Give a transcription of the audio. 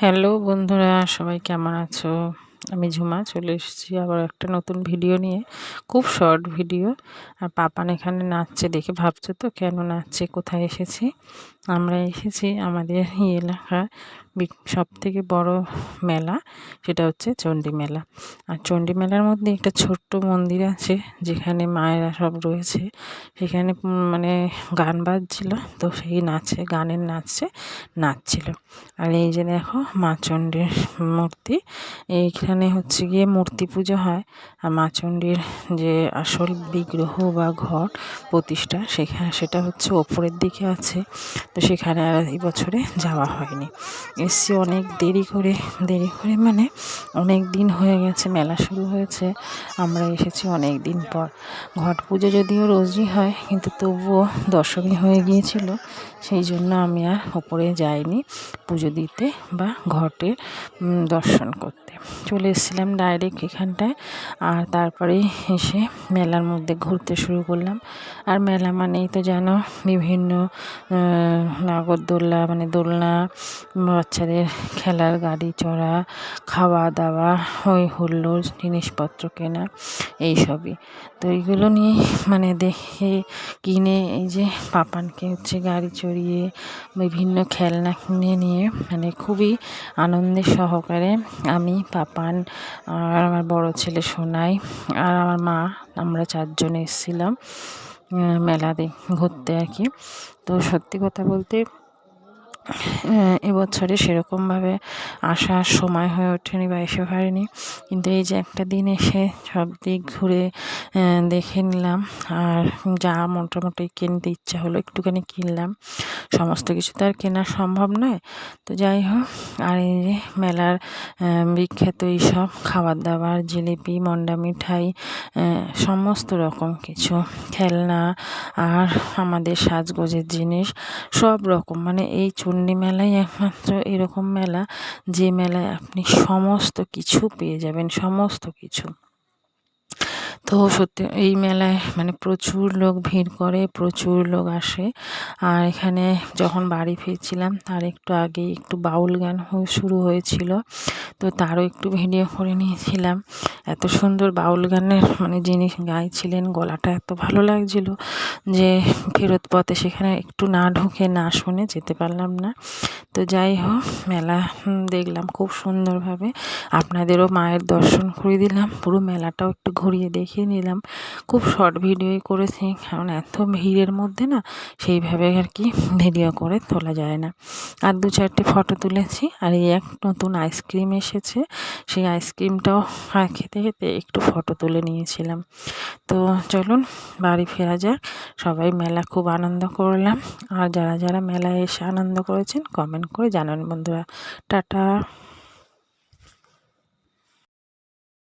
Hello বন্ধুরা, সবাই কেমন আছো? আমি ঝুমা চলে এসেছি আবার একটা নতুন ভিডিও নিয়ে। খুব শর্ট ভিডিও। আর পাপান এখানে নাচছে দেখে ভাবছো তো কেন নাচছে, কোথায় এসেছি? আমরা এসেছি আমাদের এই এলাকার সবথেকে বড় মেলা, সেটা হচ্ছে চণ্ডী মেলা। আর চণ্ডী মেলার মধ্যে একটা ছোট্ট মন্দির আছে যেখানে মায়েরা সব রয়েছে। সেখানে মানে গান বাজছিল, তো সেই গানের নাচছিল। আর এই যে দেখো মা চণ্ডীর মূর্তি, এইখানে হচ্ছে গিয়ে মূর্তি পুজো হয়। আর মা চণ্ডীর যে আসল বিগ্রহ বা ঘট প্রতিষ্ঠা সেটা হচ্ছে ওপরের দিকে আছে। তো সেখানে আর এই বছরে যাওয়া হয়নি। এসছি অনেক দেরি করে মানে অনেক দিন হয়ে গেছে, মেলা শুরু হয়েছে, আমরা এসেছি অনেক দিন পর। ঘট পুজো যদিও রোজই হয়, কিন্তু তবুও দশমী হয়ে গিয়েছিল, সেই জন্য আমি আর ওপরে যাইনি পুজো দিতে বা ঘটের দর্শন করতে। চলে এসেছিলাম ডাইরেক্ট এখানটায়। আর তারপরে এসে মেলার মধ্যে ঘুরতে শুরু করলাম। আর মেলা মানেই তো জানো, বিভিন্ন নাগরদোল্লা মানে দোলনা, বাচ্চাদের খেলার গাড়ি চড়া, খাওয়া দাওয়া, হই হুল্লোড়, জিনিসপত্র কেনা, এইসবই। তো এইগুলো নিয়ে মানে দেখে কিনে এই যে পাপানকে হচ্ছে গাড়ি চড়িয়ে বিভিন্ন খেলনা কিনে নিয়ে মানে খুবই আনন্দের সহকারে আমি, পাপান আর আমার বড় ছেলে সোনাই আর আমার মা, আমরা চারজন এসেছিলাম মেলা ঘুরতে আর কি। তো সত্যি কথা বলতে এবছরে সেরকমভাবে আসার সময় হয়ে ওঠেনি বা এসে পারিনি, কিন্তু এই যে একটা দিন এসে সব দিক ঘুরে দেখে নিলাম। আর যা মোটামুটি কিনতে ইচ্ছা হলো একটুখানি কিনলাম, সমস্ত কিছু তো আর কেনা সম্ভব নয়। তো যাই হোক, আর এই যে মেলার বিখ্যাত এইসব খাবার দাবার, জিলিপি, মন্ডা মিঠাই, সমস্ত রকম কিছু খেলনা আর আমাদের সাজগোজের জিনিস সব রকম, মানে এই চণ্ডী মেলাই একমাত্র এরকম মেলা যে মেলায় আপনি সমস্ত কিছু পেয়ে যাবেন, সমস্ত কিছু। তো সত্যি এই মেলায় মানে প্রচুর লোক ভিড় করে, প্রচুর লোক আসে। আর এখানে যখন বাড়ি ফিরছিলাম তার একটু আগে একটু বাউল গান শুরু হয়েছিল, তো তারও একটু ভিডিও করে নিয়েছিলাম। এত সুন্দর বাউল গানের মানে জিনিস গাইছিলেন, গলাটা এত ভালো লাগছিল যে ফেরত পথে সেখানে একটু না ঢুকে না শুনে যেতে পারলাম না। তো যাই হোক, মেলা দেখলাম খুব সুন্দরভাবে, আপনাদেরও মায়ের দর্শন করে দিলাম, পুরো মেলাটাও একটু ঘুরিয়ে দেখিয়ে নিলাম। খুব শর্ট ভিডিওই করেছি, কারণ এত ভিড়ের মধ্যে না সেইভাবে আর কি ভিডিও করে তোলা যায় না। আর দু চারটে ফটো তুলেছি। আর এই এক নতুন আইসক্রিম এসেছে, সেই আইসক্রিমটাও খেতে খেতে একটু ফটো তুলে নিয়েছিলাম। তো চলুন বাড়ি ফেরা যাক। সবাই মেলা খুব আনন্দ করলাম। আর যারা যারা মেলায় এসে আনন্দ করেছেন কমেন্ট করে জানান বন্ধুরা। টাটা।